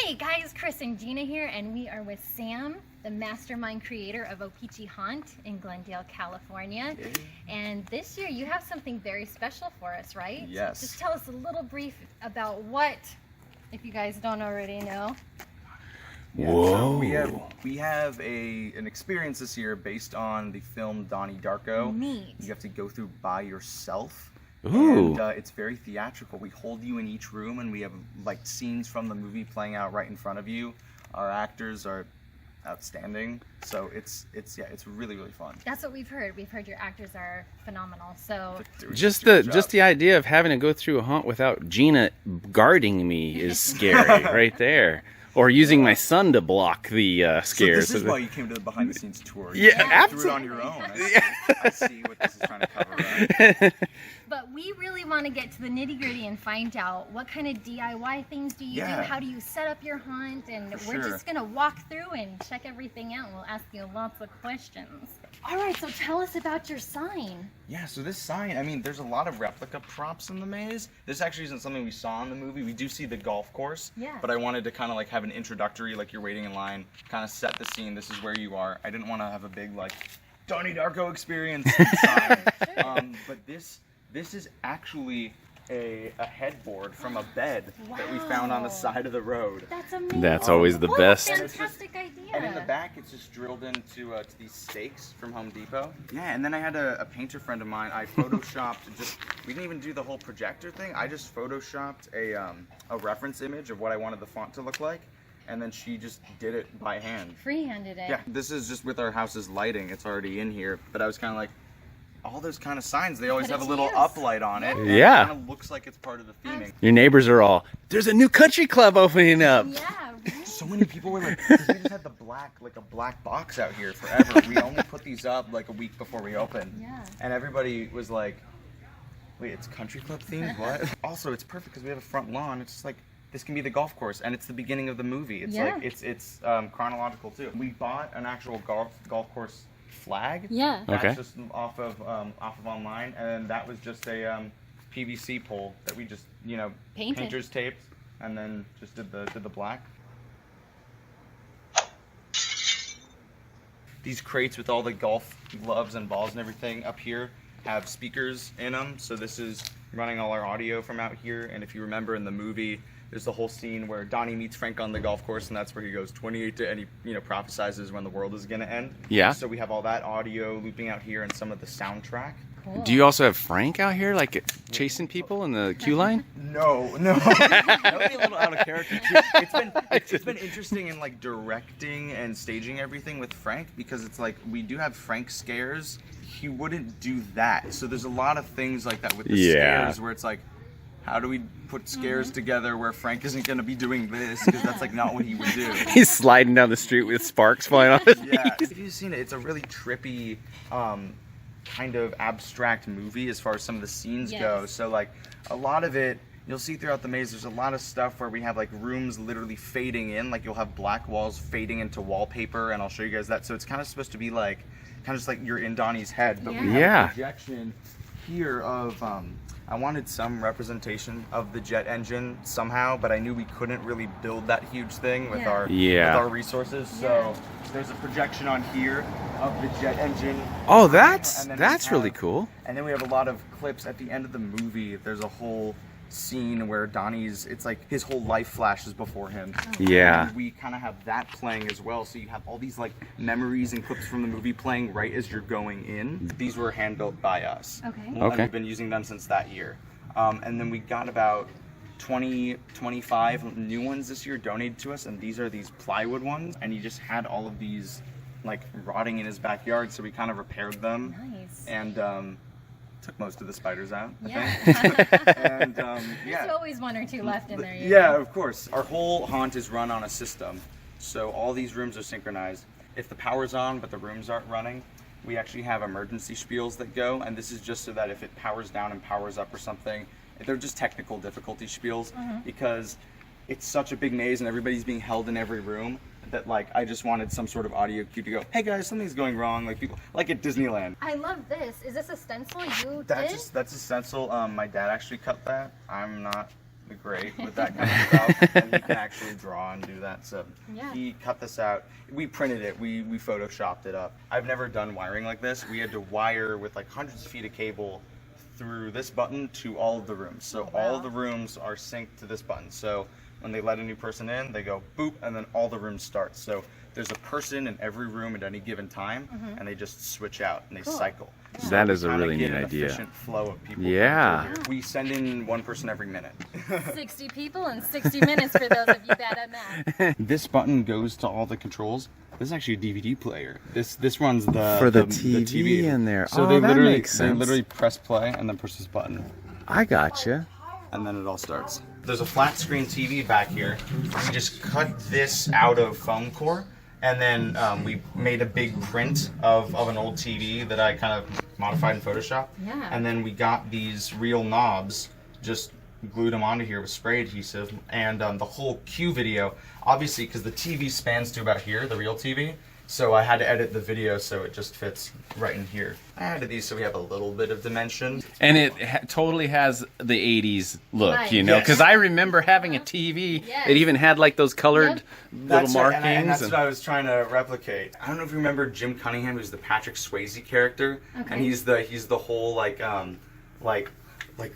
Hey guys, Chris and Gina here, and we are with Sam, the mastermind creator of Opeechee Haunt in Glendale, California. Yay. And this year you have something very special for us, right? Yes. Just tell us a little brief about what, if you guys don't already know. Yeah, Whoa. so we have an experience this year based on the film Donnie Darko. Neat. You have to go through by yourself. Ooh. And it's very theatrical. We hold you in each room, and we have like scenes from the movie playing out right in front of you. Our actors are outstanding, so it's really fun. That's what we've heard. We've heard your actors are phenomenal. So Just the idea of having to go through a haunt without Gina guarding me is scary right there. Or using my son to block the scares. So this is why you came to the behind-the-scenes tour. Yeah, You absolutely. threw it on your own. I see what this is trying to cover up. But we really want to get to the nitty-gritty and find out what kind of DIY things do you do? How do you set up your haunt? And we're just going to walk through and check everything out. And we'll ask you lots of questions. All right, so tell us about your sign. Yeah, so this sign, I mean, there's a lot of replica props in the maze. This actually isn't something we saw in the movie. We do see the golf course. Yeah. But I wanted to kind of like have an introductory, like you're waiting in line, kind of set the scene. This is where you are. I didn't want to have a big, like, Donnie Darko experience sign. But this is actually a headboard from a bed that we found on the side of the road. That's amazing. That's always the best. Fantastic idea. And in the back, it's just drilled into to these stakes from Home Depot. Yeah, and then I had a painter friend of mine. I photoshopped we didn't even do the whole projector thing. I just photoshopped a reference image of what I wanted the font to look like. And then she just did it by hand. Freehanded it. Yeah, this is just with our house's lighting. It's already in here. But I was kind of like, all those kind of signs, they always have a little uplight on it. Yeah. It kind of looks like it's part of the theming. Your neighbors are all, there's a new country club opening up. Yeah. Really? So many people were like, because we just had a black box out here forever. We only put these up like a week before we opened. Yeah. And everybody was like, wait, it's country club themed? What? Also, it's perfect because we have a front lawn. It's just like, this can be the golf course, and it's the beginning of the movie. It's like, it's chronological too. We bought an actual golf course flag. Yeah. That's Okay. just off of online, and that was just a PVC pole that we just Painted. painters taped, and then just did the black. These crates with all the golf gloves and balls and everything up here have speakers in them, so this is running all our audio from out here. And if you remember in the movie, there's the whole scene where Donnie meets Frank on the golf course, and that's where he goes 28 to, and he prophesizes when the world is gonna end. Yeah. So we have all that audio looping out here and some of the soundtrack. Cool. Do you also have Frank out here, like chasing people in the queue line? No. That would be a little out of character too. It's been interesting in like directing and staging everything with Frank, because it's like we do have Frank scares. He wouldn't do that. So there's a lot of things like that with the scares where it's like, how do we put scares together where Frank isn't going to be doing this, because that's like not what he would do. He's sliding down the street with sparks flying off his Yeah, if you've seen it, it's a really trippy, kind of abstract movie as far as some of the scenes go. So like a lot of it, you'll see throughout the maze, there's a lot of stuff where we have like rooms literally fading in, like you'll have black walls fading into wallpaper, and I'll show you guys that. So it's kind of supposed to be like, kind of just like you're in Donnie's head, but we have a projection here of, I wanted some representation of the jet engine somehow, but I knew we couldn't really build that huge thing with our resources. So there's a projection on here of the jet engine. Oh, that's really cool. And then we have a lot of clips at the end of the movie. There's a whole scene where it's like his whole life flashes before him. Yeah. And we kind of have that playing as well. So you have all these like memories and clips from the movie playing right as you're going in. These were hand built by us. Okay. And we've been using them since that year. And then we got about 25 new ones this year donated to us, and these are these plywood ones. And he just had all of these like rotting in his backyard, so we kind of repaired them. Nice. And took most of the spiders out, I think. And There's always one or two left in there. Yeah, of course. Our whole haunt is run on a system, so all these rooms are synchronized. If the power's on but the rooms aren't running, we actually have emergency spiels that go, and this is just so that if it powers down and powers up or something, they're just technical difficulty spiels, because it's such a big maze and everybody's being held in every room, that like I just wanted some sort of audio cue to go, hey guys, something's going wrong, like people like at Disneyland. I love this. Is this a stencil you did? That's a stencil. My dad actually cut that. I'm not great with that kind of stuff, and he can actually draw and do that. So he cut this out. We printed it. We photoshopped it up. I've never done wiring like this. We had to wire with like hundreds of feet of cable through this button to all of the rooms. So all of the rooms are synced to this button. So when they let a new person in, they go boop, and then all the rooms start. So there's a person in every room at any given time, and they just switch out and they cycle. So that is a really neat idea. Efficient flow of people. Yeah. We send in one person every minute. 60 people in 60 minutes for those of you bad at math. This button goes to all the controls. This is actually a DVD player. This runs the TV in there. So that makes sense. They literally press play and then push this button. I gotcha. And then it all starts. There's a flat screen TV back here. We just cut this out of foam core, and then we made a big print of an old TV that I kind of modified in Photoshop. Yeah. And then we got these real knobs, just glued them onto here with spray adhesive, and the whole cue video, obviously because the TV spans to about here, the real TV, so I had to edit the video so it just fits right in here. I added these so we have a little bit of dimension. And it totally has the 80s look, Right. you know, Yes. because I remember having a TV that even had like those colored little That's markings. and that's what I was trying to replicate. I don't know if you remember Jim Cunningham, who's the Patrick Swayze character, and he's the whole like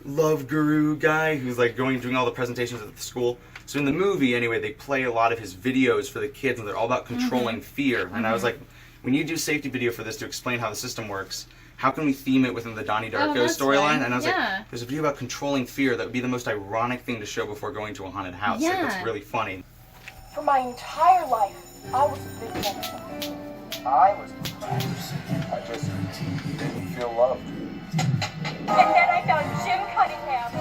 love guru guy who's like doing all the presentations at the school. So in the movie, anyway, they play a lot of his videos for the kids, and they're all about controlling fear. And I was like, when you do safety video for this to explain how the system works, how can we theme it within the Donnie Darko storyline? And I was like, there's a video about controlling fear that would be the most ironic thing to show before going to a haunted house. Like, that's really funny. For my entire life, I was a big woman. I was depressed. I just didn't feel loved. And then I found Jim Cunningham.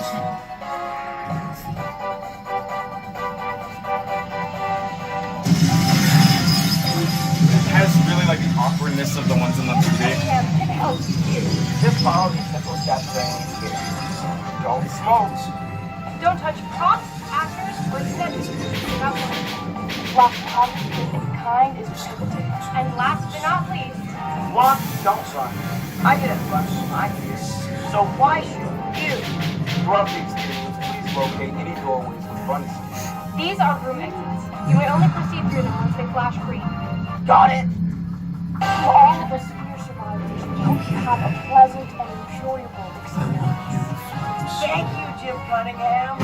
It has really like the awkwardness of the ones in the movie. Cunningham can help you. Just follow these simple steps right here. Don't smoke. Don't touch props, actors, or settings. Lost photography of any kind is prohibited. And last but not least, lock, don't run. I didn't rush my fear. So why should you? Throughout the experience, please locate any doorways in front of you. These are room exits. You may only proceed through them once they flash green. Got it? For all of us fear survivors, we hope you have a pleasant and enjoyable experience. Thank you, Jim Cunningham.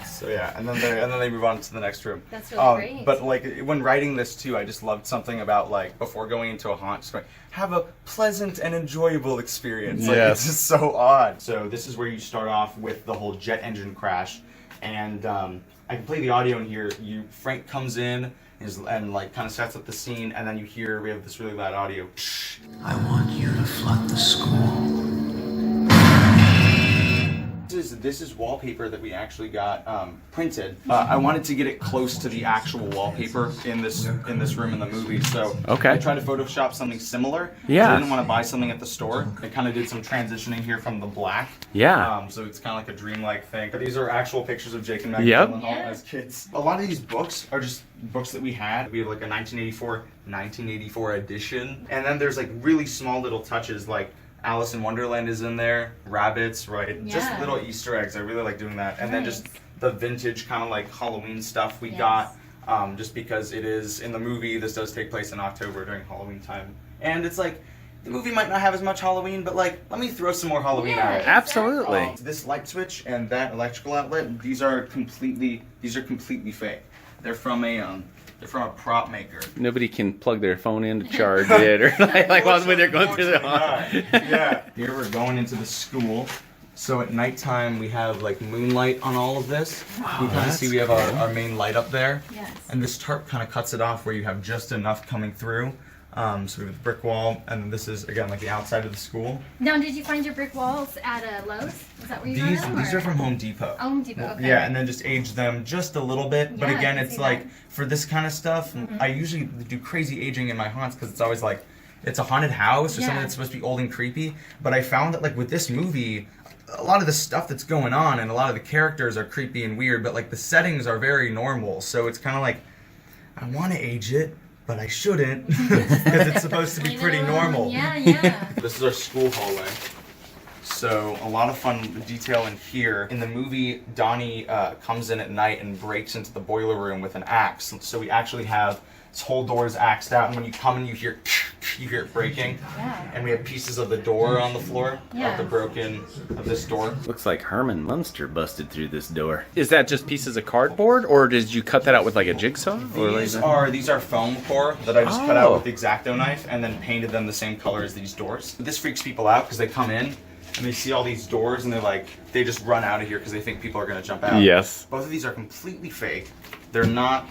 So yeah, and then they move on to the next room. That's really great. But like when writing this too, I just loved something about like before going into a haunt, just like, have a pleasant and enjoyable experience. Like, it's just so odd. So this is where you start off with the whole jet engine crash, and I can play the audio in here. Frank comes in and like kind of sets up the scene, and then we have this really loud audio. I want you to flood the school. This is wallpaper that we actually got printed. I wanted to get it close to the actual wallpaper in this room in the movie, so I tried to Photoshop something similar. Yeah. I didn't want to buy something at the store. I kind of did some transitioning here from the black. Yeah. So it's kind of like a dreamlike thing. But these are actual pictures of Jake and Meg Gyllenhaal as kids. A lot of these books are just books that we had. We have like a 1984 edition, and then there's like really small little touches like Alice in Wonderland is in there, rabbits, right? Yeah. Just little Easter eggs. I really like doing that. And then just the vintage kind of like Halloween stuff we got, just because it is in the movie. This does take place in October during Halloween time, and it's like the movie might not have as much Halloween, but like let me throw some more Halloween at it. Absolutely. This light switch and that electrical outlet, these are completely fake. They're from a prop maker. Nobody can plug their phone in to charge it, or like when they're going through the haunt. Yeah. Here we're going into the school. So at nighttime we have like moonlight on all of this. You kind of see we have our main light up there. Yes. And this tarp kind of cuts it off where you have just enough coming through. So we have a brick wall, and this is again like the outside of the school. Now, did you find your brick walls at Lowe's? Is that where you got them? These are from Home Depot. Home Depot, okay. Yeah, and then just age them just a little bit. But Yeah, again, I can it's see like that. for this kind of stuff, I usually do crazy aging in my haunts because it's always like it's a haunted house or something that's supposed to be old and creepy. But I found that like with this movie, a lot of the stuff that's going on and a lot of the characters are creepy and weird, but like the settings are very normal. So it's kind of like I want to age it, but I shouldn't because it's supposed to be pretty normal. Yeah, yeah. This is our school hallway. So a lot of fun detail in here. In the movie, Donnie comes in at night and breaks into the boiler room with an axe. So we actually have this whole door is axed out, and when you come in, you hear it breaking. Yeah. And we have pieces of the door on the floor, of this door. Looks like Herman Munster busted through this door. Is that just pieces of cardboard, or did you cut that out with like a jigsaw? These are foam core that I just cut out with the X-Acto knife and then painted them the same color as these doors. This freaks people out because they come in and they see all these doors and they just run out of here because they think people are gonna jump out. Yes. Both of these are completely fake. They're not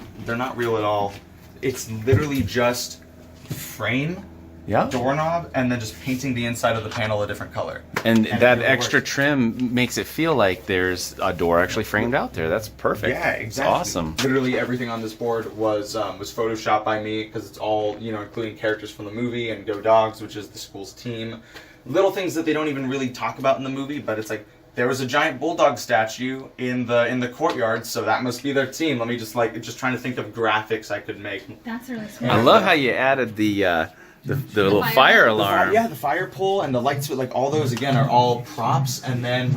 real at all. It's literally just frame, doorknob, and then just painting the inside of the panel a different color. And that really extra trim makes it feel like there's a door actually framed out there. That's perfect. Yeah, exactly. It's awesome. Literally everything on this board was photoshopped by me because it's all, including characters from the movie and Go Dogs, which is the school's team. Little things that they don't even really talk about in the movie, but it's like, there was a giant bulldog statue in the courtyard, so that must be their team. Let me just trying to think of graphics I could make. That's really smart. I love how you added the little fire alarm. The fire pole and the lights, all those again are all props. And then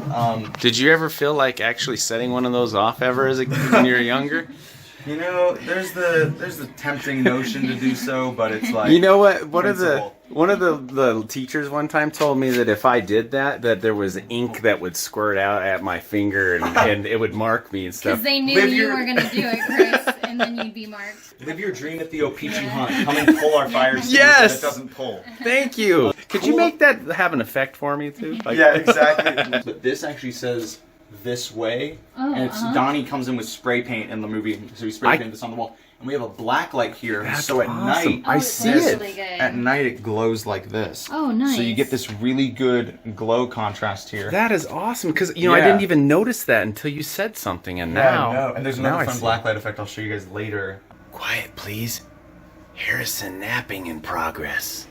did you ever feel like actually setting one of those off ever as when you were younger? There's the tempting notion to do so, but it's like, you know what? One of the teachers one time told me that if I did that there was ink that would squirt out at my finger and it would mark me and stuff. Because they knew you were going to do it, Chris, and then you'd be marked. Live your dream at the Opeechee hunt. Come and pull our fire extinguisher Yes! that doesn't pull. Thank you. Could you make that have an effect for me too? Yeah, exactly. But this actually says this way, and it's Donnie comes in with spray paint in the movie, so he spray painted this on the wall. And we have a black light here, so at night, I see it. Really good. At night it glows like this. Oh, nice. So you get this really good glow contrast here. That is awesome because I didn't even notice that until you said something, and now and there's another fun black light effect I'll show you guys later. Quiet, please. Harrison napping in progress.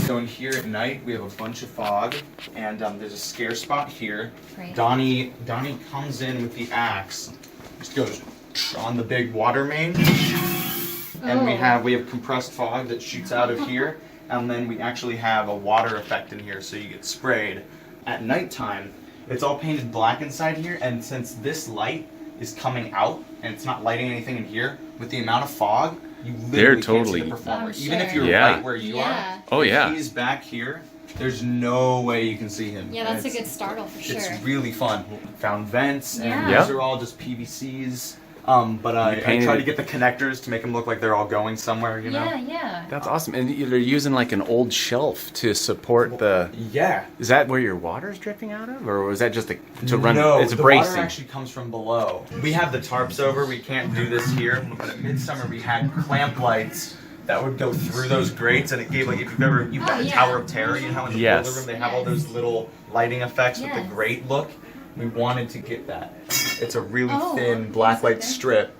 So in here at night, we have a bunch of fog, and there's a scare spot here. Right. Donnie comes in with the axe, just goes on the big water main, and we have compressed fog that shoots out of here, and then we actually have a water effect in here, so you get sprayed. At nighttime, it's all painted black inside here, and since this light is coming out and it's not lighting anything in here, with the amount of fog, you literally can't see the performer. Even if you're right where you are, if he's back here, there's no way you can see him. Yeah, that's a good startle for sure. It's really fun. Found vents, and these are all just PVCs. But I try to get the connectors to make them look like they're all going somewhere, Yeah. That's awesome. And they're using like an old shelf to support the... Yeah. Is that where your water's dripping out of? Or was that just to run... No, it's the bracing. water actually comes from below. We have the tarps over. We can't do this here. But at Midsummer, we had clamp lights that would go through those grates, and it gave, like, if you've got the Tower of Terror, you know how in the boiler room they have all those little lighting effects with the grate look? We wanted to get that. It's a really thin black light strip.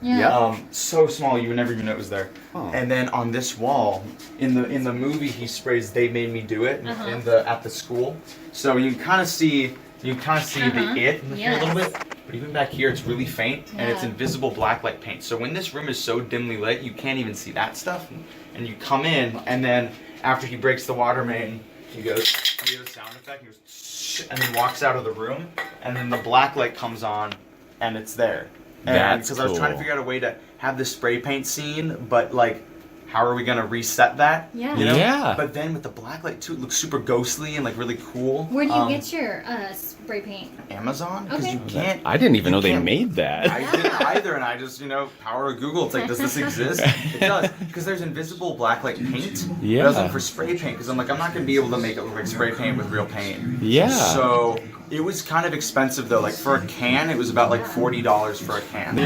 So small you would never even know it was there. And then on this wall, in the movie he sprays "They Made Me Do It" at the school. So you can kind of see the it in here a little bit. But even back here it's really faint and it's invisible black light paint. So when this room is so dimly lit, you can't even see that stuff. And you come in, and then after he breaks the water main, he goes, and he has a sound effect, he goes, and then walks out of the room, and then the black light comes on, and it's there. And because I was trying to figure out a way to have this spray paint scene, but like, how are we gonna reset that? Yeah. You know? Yeah. But then with the black light too, it looks super ghostly and like really cool. Where do you get your spray paint? Amazon? Because you can't. I didn't even know they made that. I didn't either, and I just, power of Google. It's like, does this exist? It does, because there's invisible blacklight paint. Yeah. But I was looking for spray paint, because I'm like, I'm not going to be able to make it look like spray paint with real paint. Yeah. So it was kind of expensive, though. Like, for a can, it was about like $40 for a can.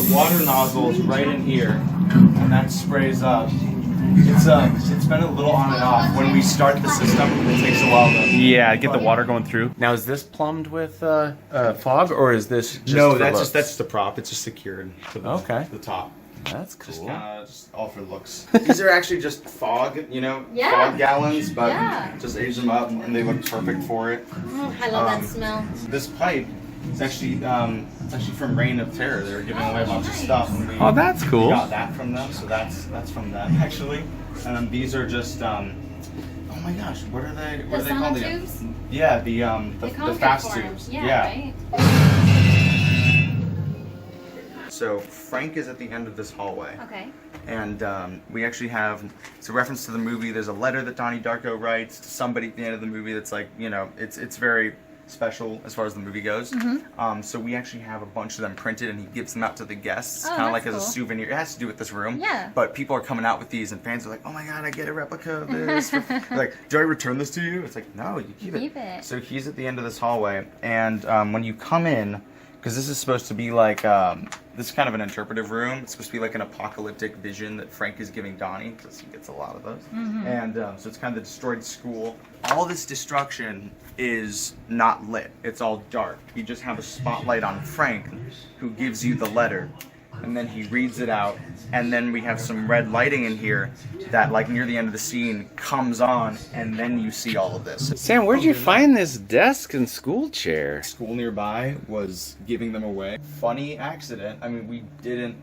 The water nozzle is right in here, and that sprays up. It's been a little on and off. When we start the system, it takes a while to... Yeah, get the water going through. Now, is this plumbed with fog, or is this just No, for that's looks? just the prop. It's just secured to the top. That's cool. Just all for looks. These are actually just fog, fog gallons, but just age them up, and they look perfect for it. Oh, I love that smell. This pipe It's actually from Reign of Terror. They were giving away a bunch of stuff. And Oh, that's cool. We got that from them, so that's from them actually. And then these are just oh my gosh, what are they? What are they called again? Tubes? Yeah, the fast form. tubes. Yeah. Right? So Frank is at the end of this hallway. Okay. And we actually have, it's a reference to the movie. There's a letter that Donnie Darko writes to somebody at the end of the movie that's like, you know, it's very special as far as the movie goes. Mm-hmm. So we actually have a bunch of them printed, and he gives them out to the guests, Oh, kind of that's like as a cool. souvenir. It has to do with this room. Yeah. But people are coming out with these, and fans are like, oh my god, I get a replica of this. They're like, do I return this to you? It's like, no, you keep it. So he's at the end of this hallway, and when you come in, because this is supposed to be like, this is kind of an interpretive room. It's supposed to be like an apocalyptic vision that Frank is giving Donnie, because he gets a lot of those. Mm-hmm. And so it's kind of the destroyed school. All this destruction is not lit. It's all dark. You just have a spotlight on Frank, who gives you the letter. And then he reads it out, and then we have some red lighting in here that, like near the end of the scene, comes on, and then you see all of this. Sam, where'd you find this desk and school chair? School nearby was giving them away. Funny accident. I mean, we didn't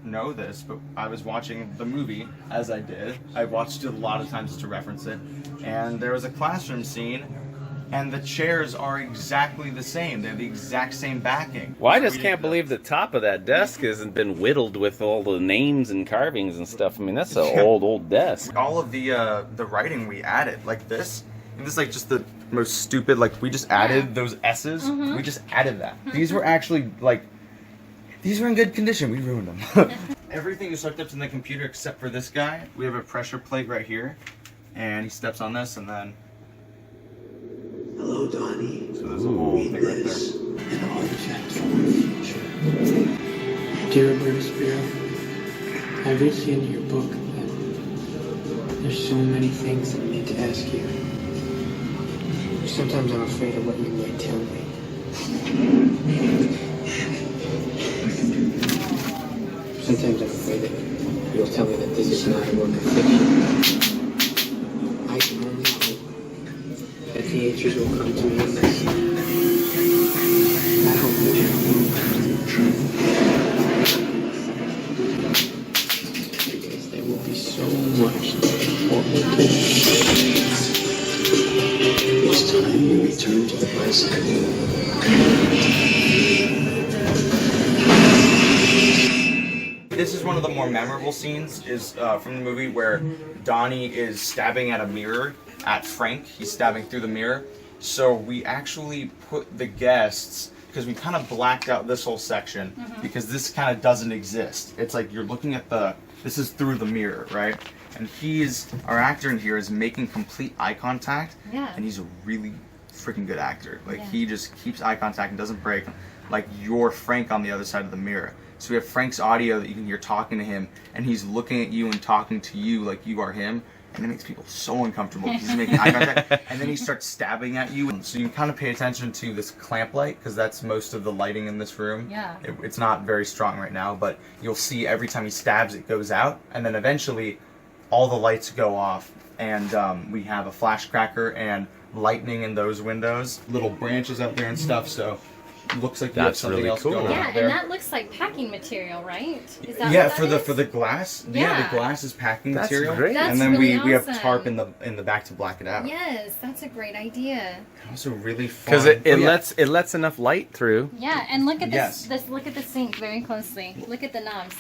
know this, but I was watching the movie, as I did. I watched it a lot of times to reference it, and there was a classroom scene, and the chairs are exactly the same. They have the exact same backing. Well, I just can't believe the top of that desk hasn't been whittled with all the names and carvings and stuff. I mean, that's an old desk. All of the writing we added, like this. This is like just the most stupid, like we just added those S's. Mm-hmm. We just added that. These were actually like, these were in good condition. We ruined them. Everything is hooked up to the computer except for this guy. We have a pressure plate right here, and he steps on this, and then. Hello, Donnie. So there's a whole Read thing right this. there. An artifact from the future. Dear Roberta Spiro, I've reached the end of your book, and there's so many things I need to ask you. Sometimes I'm afraid of what you might tell me. Sometimes I'm afraid that you'll tell me that this is not a work of fiction. I can only hope that the answers will come to me in this. I hope that because there will be so much more. It's time we return to the bicycle. This is one of the more memorable scenes is from the movie where Donnie is stabbing at a mirror at Frank. He's stabbing through the mirror. So we actually put the guests, because we kind of blacked out this whole section because this kind of doesn't exist. It's like you're looking at this is through the mirror, right? And our actor in here is making complete eye contact. Yeah. And he's a really freaking good actor. Like he just keeps eye contact and doesn't break. Like you're Frank on the other side of the mirror. So we have Frank's audio that you can hear talking to him, and he's looking at you and talking to you like you are him, and it makes people so uncomfortable because he's making eye contact, and then he starts stabbing at you. So you can kind of pay attention to this clamp light, because that's most of the lighting in this room. Yeah. It's not very strong right now, but you'll see every time he stabs it goes out, and then eventually all the lights go off, and we have a flash cracker and lightning in those windows, little branches up there and stuff, so it looks like you have That's something really else cool. going Yeah, on there. and that looks like packing material, right? Is that Yeah, what that for the glass. Yeah, Yeah. the glass is packing That's material. great. That's And then really we have awesome. tarp in the back to black it out. Yes, that's a great idea. Also really fun. Because it Oh, yeah. lets enough light through. Yeah, and look at Yes. this. Look at the sink very closely. Look at the knobs.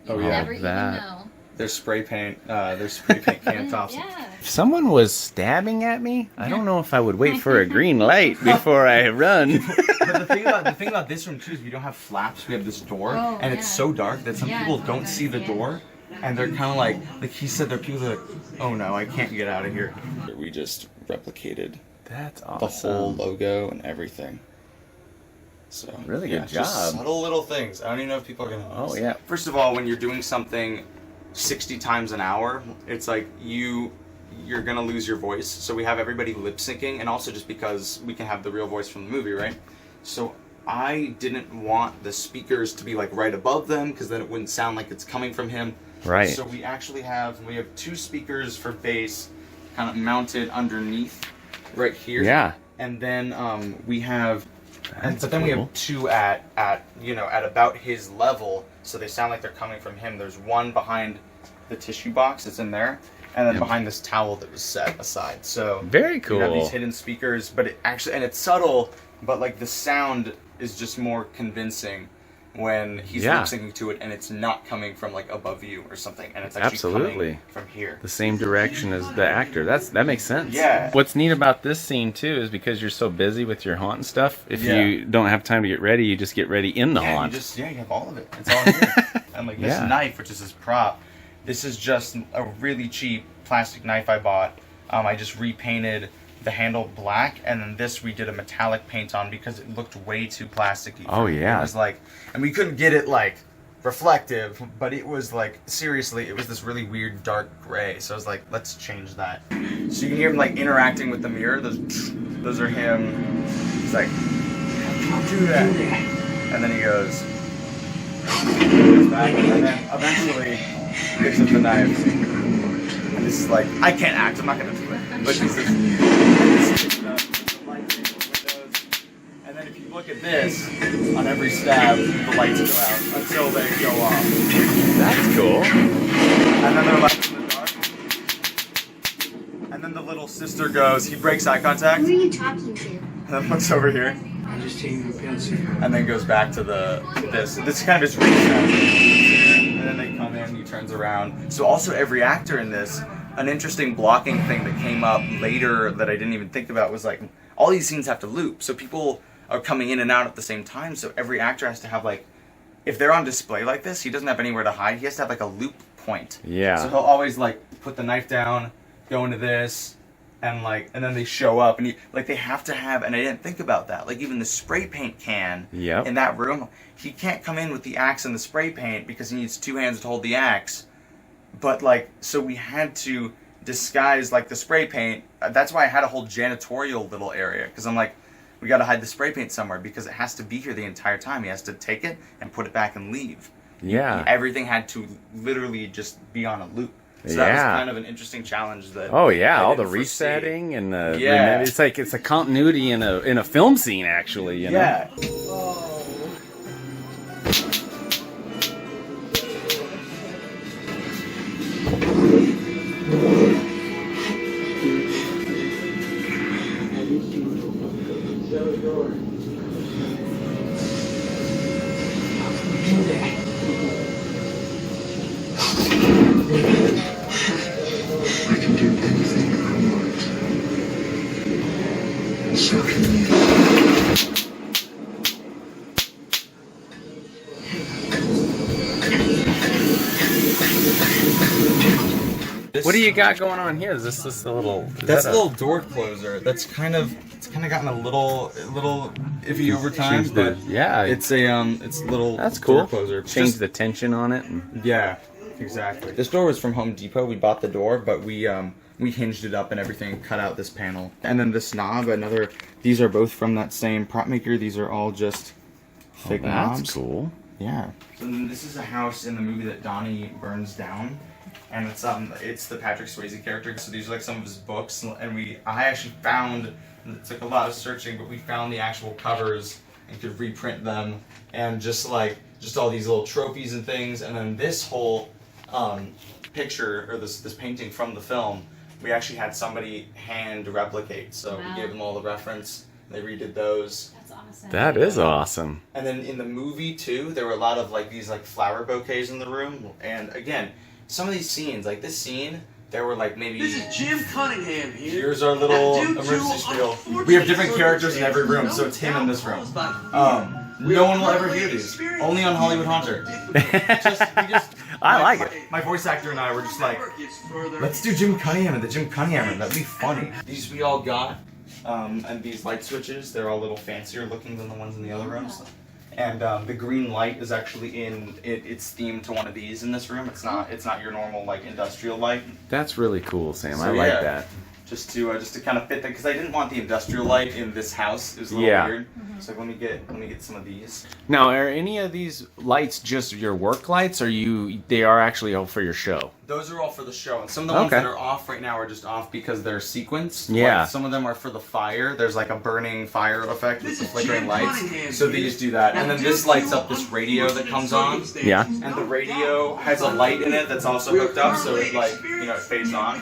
Oh, You'll yeah, never even that. know. There's spray paint. There's spray paint can tops. Yeah. If someone was stabbing at me, I don't know if I would wait for a green light before I run. But the thing about this room too is we don't have flaps. We have this door, Oh, and it's yeah. so dark that some Yeah, people it's don't dark, see the yeah. door, and they're kind of like he said, there are people that are like, oh no, I can't get out of here. We just replicated That's the awesome. whole logo and everything. So Really good just job. subtle little things. I don't even know if people are gonna notice. Oh, yeah. First of all, when you're doing something 60 times an hour, it's like you're gonna lose your voice. So we have everybody lip syncing, and also just because we can have the real voice from the movie, right? So I didn't want the speakers to be like right above them, because then it wouldn't sound like it's coming from him. Right. So we actually have two speakers for bass, kind of mounted underneath, right here. Yeah. And then we have But then we have two at about his level, so they sound like they're coming from him. There's one behind the tissue box that's in there, and then behind this towel that was set aside. So very cool. You have these hidden speakers, but it's subtle, but like the sound is just more convincing when he's lip syncing to it, and it's not coming from like above you or something, and it's actually coming from here, the same direction as the actor. That makes sense. Yeah. What's neat about this scene too is because you're so busy with your haunt and stuff. If you don't have time to get ready, you just get ready in the haunt. You have all of it. It's all here. And like this knife, which is his prop, this is just a really cheap plastic knife I bought. I just repainted the handle black, and then this we did a metallic paint on because it looked way too plasticky. Oh yeah. It was like, and we couldn't get it like reflective, but it was like, seriously, it was this really weird dark gray. So I was like, let's change that. So you can hear him like interacting with the mirror. Those are him. He's like, don't do that. And then he goes back, and then eventually picks up the knife. And this is like, I can't act, I'm not gonna do it. But he's just and then if you look at this, on every stab, the lights go out until they go off. That's cool. And then they're left in the dark. And then the little sister goes, he breaks eye contact. Who are you talking to? And then looks over here. I'm just taking your pencil. And then goes back to this. This is kind of his reset. And then they come in, he turns around. So also every actor in this, an interesting blocking thing that came up later that I didn't even think about was like, all these scenes have to loop. So people are coming in and out at the same time. So every actor has to have like, if they're on display like this, he doesn't have anywhere to hide. He has to have like a loop point. Yeah. So he'll always like put the knife down, go into this, and then they show up, and they have to have, and I didn't think about that. Like even the spray paint can in that room, he can't come in with the axe and the spray paint because he needs two hands to hold the axe. But so we had to disguise like the spray paint. That's why I had a whole janitorial little area, because I'm like, we got to hide the spray paint somewhere because it has to be here the entire time. He has to take it and put it back and leave. Yeah. Everything had to literally just be on a loop. So that was kind of an interesting challenge. That all the foresee. resetting and it's like it's a continuity in a film scene actually. You know? Yeah. I can do anything I want. And so can you. What do you got going on here? Is this a little? That's a little door closer. It's kind of gotten a little iffy over time. But it's a little. That's cool. Door closer. Change the tension on it. Yeah, exactly. This door was from Home Depot. We bought the door, but we hinged it up and everything, cut out this panel, and then this knob. These are both from that same prop maker. These are all just fake knobs. That's cool. Yeah. So then this is a house in the movie that Donnie burns down. And it's the Patrick Swayze character. So these are like some of his books, and I actually found, it took a lot of searching, but we found the actual covers and could reprint them, and just all these little trophies and things. And then this whole picture, or this painting from the film, we actually had somebody hand replicate. So we gave them all the reference. They redid those. That's awesome. That is awesome. And then in the movie too, there were a lot of these flower bouquets in the room. And again, some of these scenes, like this scene, there were maybe. This is Jim Cunningham here. Here's our little emergency spiel. We have different characters in every room, so it's him in this room. No one will ever hear these. Only on Hollywood Haunter. I like it. My voice actor and I were just like, let's do Jim Cunningham in the Jim Cunningham room. That'd be funny. These we all got, and these light switches, they're all a little fancier looking than the ones in the other rooms. And the green light is actually it's themed to one of these in this room. It's not your normal industrial light. That's really cool, Sam. So, I like that. just to kind of fit that, because I didn't want the industrial light in this house. It was a little weird. So let me get some of these. Now, are any of these lights just your work lights, or they are actually all for your show? Those are all for the show, and some of the ones that are off right now are just off because they're sequenced. Yeah. Like, some of them are for the fire. There's like a burning fire effect with the flickering lights. So these do that, and then this lights up this radio that comes on. Yeah. And the radio has a light in it that's also hooked up, so it it fades on.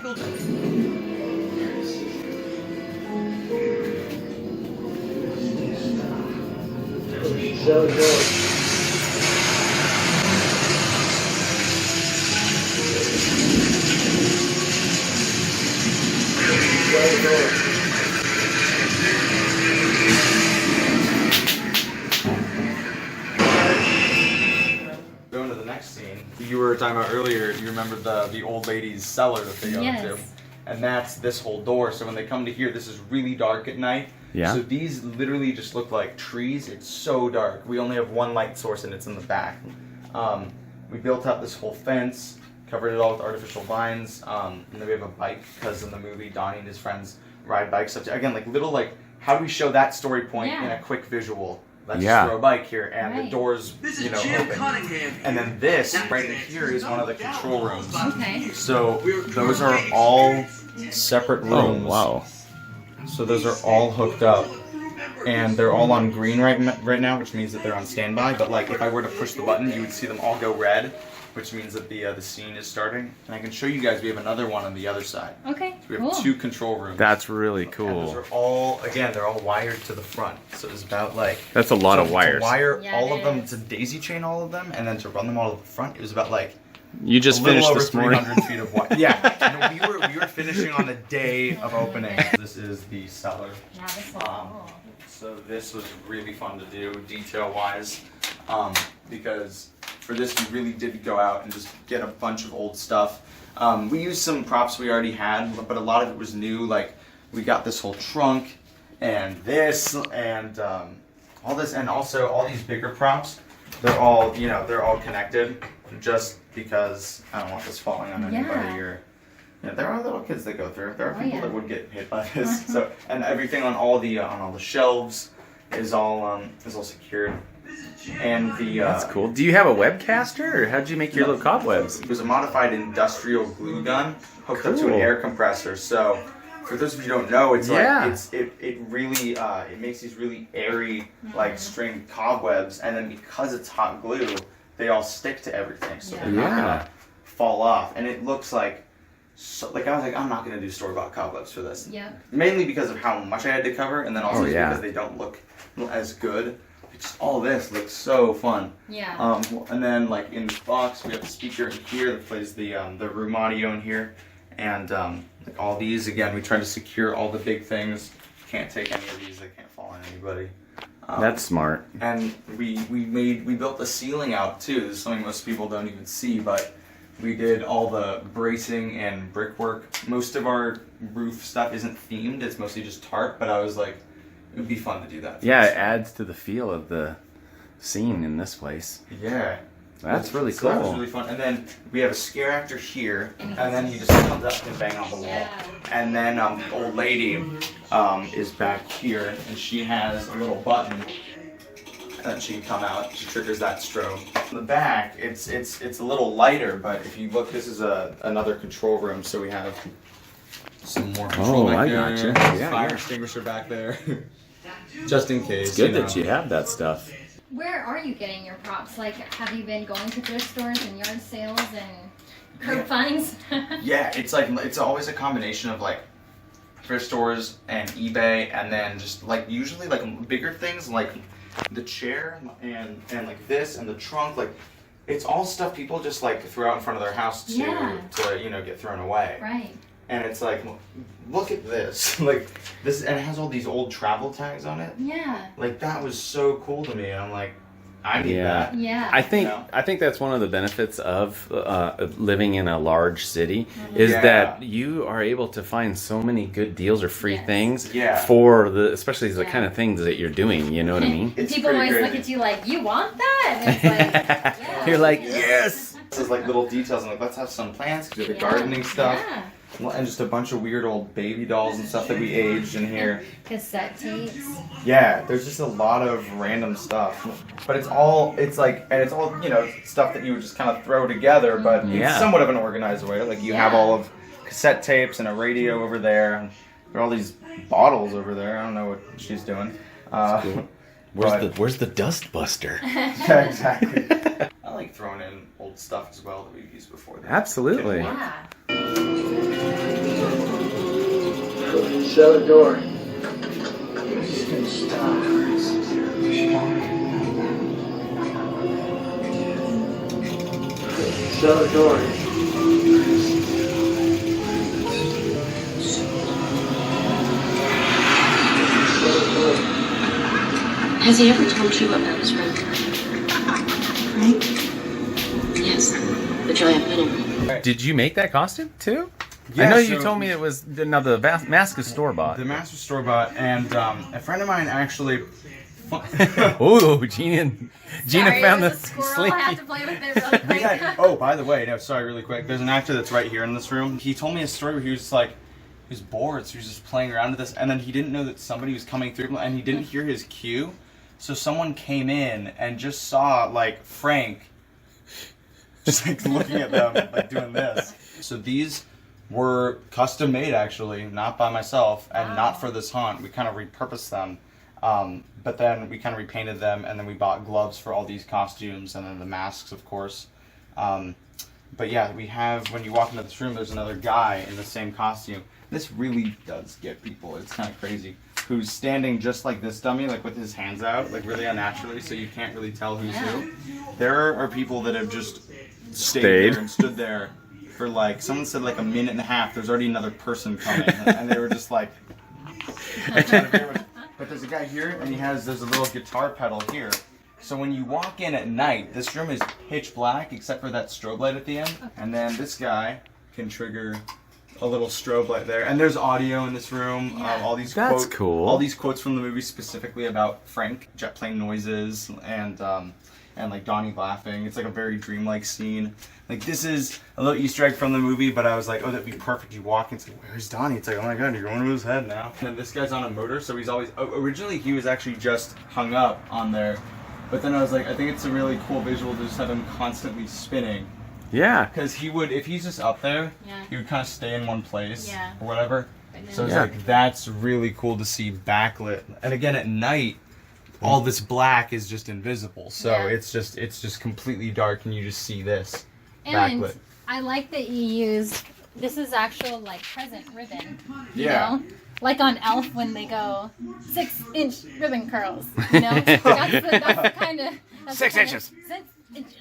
So good. Going to the next scene. You were talking about earlier, you remember the old lady's cellar that they go into. And that's this whole door. So when they come to here, this is really dark at night. Yeah. So these literally just look like trees. It's so dark. We only have one light source and it's in the back. We built up this whole fence, covered it all with artificial vines, and then we have a bike because in the movie Donnie and his friends ride bikes. So again, how do we show that story point in a quick visual? Let's just throw a bike here and the doors, open. And then this right in here is one of the control rooms. Okay. So those are all separate rooms. Oh, wow. So those are all hooked up, and they're all on green right now, which means that they're on standby. But like, if I were to push the button, you would see them all go red, which means that the scene is starting. And I can show you guys. We have another one on the other side. Okay. So we have two control rooms. That's really cool. And those are all they're all wired to the front. So it's about like that's a lot of wires. To wire all of them, to daisy chain all of them, and then to run them all to the front. It was about like. You just finished this morning. 300 feet of wire. Yeah, no, we were finishing on the day of opening. This is the cellar. Yeah, this is cool. So this was really fun to do, detail-wise, because for this we really did go out and just get a bunch of old stuff. We used some props we already had, but a lot of it was new. Like we got this whole trunk, and this, and all this, and also all these bigger props. They're all connected, just because I don't want this falling on anybody or. Yeah, there are little kids that go through. There are people that would get hit by this. So, and everything on all the shelves is all secured. And that's cool. Do you have a webcaster, or how'd you make your little cobwebs? It was a modified industrial glue gun hooked up to an air compressor. So, for those of you who don't know, it's it really it makes these really airy string cobwebs, and then because it's hot glue, they all stick to everything, so they're not gonna fall off. And it looks like. So, I was like, I'm not going to do store-bought cobwebs for this. Yeah. Mainly because of how much I had to cover, and then also because they don't look as good. Just all this looks so fun. Yeah. And then, in this box, we have the speaker in here that plays the room audio in here. And, all these, again, we try to secure all the big things. Can't take any of these. They can't fall on anybody. That's smart. And we built the ceiling out, too. This is something most people don't even see, but... We did all the bracing and brickwork. Most of our roof stuff isn't themed, it's mostly just tarp, but I was like, it would be fun to do that. Yeah, it adds to the feel of the scene in this place. Yeah. That's really cool. That was really fun. And then we have a scare actor here, and then he just comes up and bang on the wall. And then the old lady is back here, and she has a little button. And then she can come out. She triggers that strobe. In the back, it's a little lighter, but if you look, this is another control room. So we have some more control back there. Gotcha. Yeah, fire extinguisher back there, just in case. It's good that you have that stuff. Where are you getting your props? Have you been going to thrift stores and yard sales and curb finds? Yeah, it's always a combination of thrift stores and eBay, and then just usually bigger things like. The chair and this and the trunk, it's all stuff people just throw out in front of their house to get thrown away. Right. And it's look at this, this, and it has all these old travel tags on it. Yeah. That was so cool to me. And I'm like, I need that. Yeah. I think that's one of the benefits of living in a large city is that you are able to find so many good deals or free things for especially the kind of things that you're doing. You know what I mean? People always look at you like, you want that? And it's you're like, yes. This is little details. I'm like, let's have some plants because we have the gardening stuff. Yeah. And just a bunch of weird old baby dolls and stuff that we aged in here. Cassette tapes. Yeah, there's just a lot of random stuff. But it's all stuff that you would just kind of throw together, but in somewhat of an organized way. Like you have all of cassette tapes and a radio over there. And there are all these bottles over there. I don't know what she's doing. Cool. Where's the dust buster? Yeah, exactly. I like throwing in old stuff as well that we've used before. Absolutely. Yeah. Shut the door. Shut the door. Has he ever told you about his friend? Frank? Yes, the joy I put in. Did you make that costume too? Yeah, I know you told me it was the mask is store bought. The mask was store bought, and a friend of mine actually. Oh, Gina Sorry, found the squirrel. sleepy. I have to play with it really quick. Yeah. Oh, by the way, no, sorry, really quick. There's an actor that's right here in this room. He told me a story where he was bored, so he was just playing around with this, and then he didn't know that somebody was coming through, and he didn't hear his cue, so someone came in and just saw like Frank, just like looking at them, like doing this. So these were custom made, actually, not by myself, and not for this haunt. We kind of repurposed them. But then we kind of repainted them, and then we bought gloves for all these costumes, and then the masks, of course. But yeah, we have, when you walk into this room, there's another guy in the same costume. This really does get people, it's kind of crazy, who's standing just like this dummy, like with his hands out, like really unnaturally, so you can't really tell who's who. There are people that have just stayed there and stood there for like, someone said like a minute and a half, there's already another person coming, and they were just like... But there's a guy here, and there's a little guitar pedal here. So when you walk in at night, this room is pitch black except for that strobe light at the end. And then this guy can trigger a little strobe light there. And there's audio in this room. All these cool. All these quotes from the movie specifically about Frank, jet plane noises, and like Donnie laughing. It's like a very dreamlike scene. Like this is a little Easter egg from the movie, but I was like, oh, that'd be perfect. You walk in, it's like, where's Donnie? It's like, oh my god, you're going to his head now. And this guy's on a motor, so he's always, originally he was actually just hung up on there. But then I was like, I think it's a really cool visual to just have him constantly spinning. Yeah. Because he would, if he's just up there, he would kind of stay in one place or whatever. So it's Yeah. like, that's really cool to see backlit. And again, at night, all this black is just invisible. So it's just completely dark, and you just see this backlit. And I like that you used, this is actual like present ribbon. You Yeah. know? Like on Elf when they go 6-inch ribbon curls. You know? that's the kind of... 6 inches. 6 inches.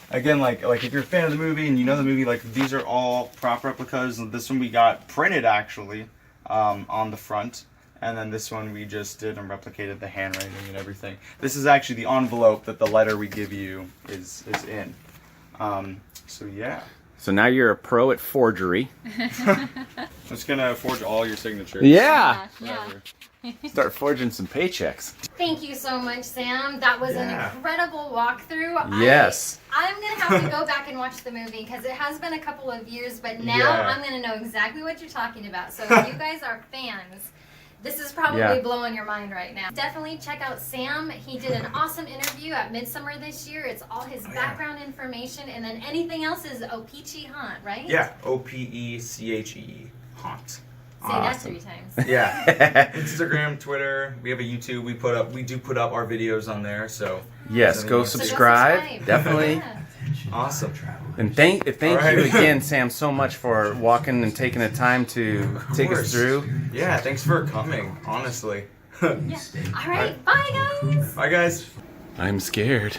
Again, like if you're a fan of the movie and you know the movie, like these are all prop replicas. This one we got printed actually on the front, and then this one we just did and replicated the handwriting and everything. This is actually the envelope that the letter we give you is in. So yeah. So now you're a pro at forgery. I'm just gonna forge all your signatures. Yeah. Yeah. Start forging some paychecks. Thank you so much, Sam. That was an incredible walkthrough. Yes. I'm going to have to go back and watch the movie because it has been a couple of years, but now I'm going to know exactly what you're talking about. So if you guys are fans, this is probably blowing your mind right now. Definitely check out Sam. He did an awesome interview at Midsummer this year. It's all his background information, and then anything else is Opeechee Haunt, right? Yeah, Opeechee Haunt. Say that 3 times. Yeah. Instagram, Twitter. We have a YouTube. We do put up our videos on there. So yes, go subscribe. Definitely. Yeah. Awesome. And thank you again, Sam, so much for walking and taking the time to take us through. Yeah, thanks for coming. Honestly. All right. Bye, guys. Bye, guys. I'm scared.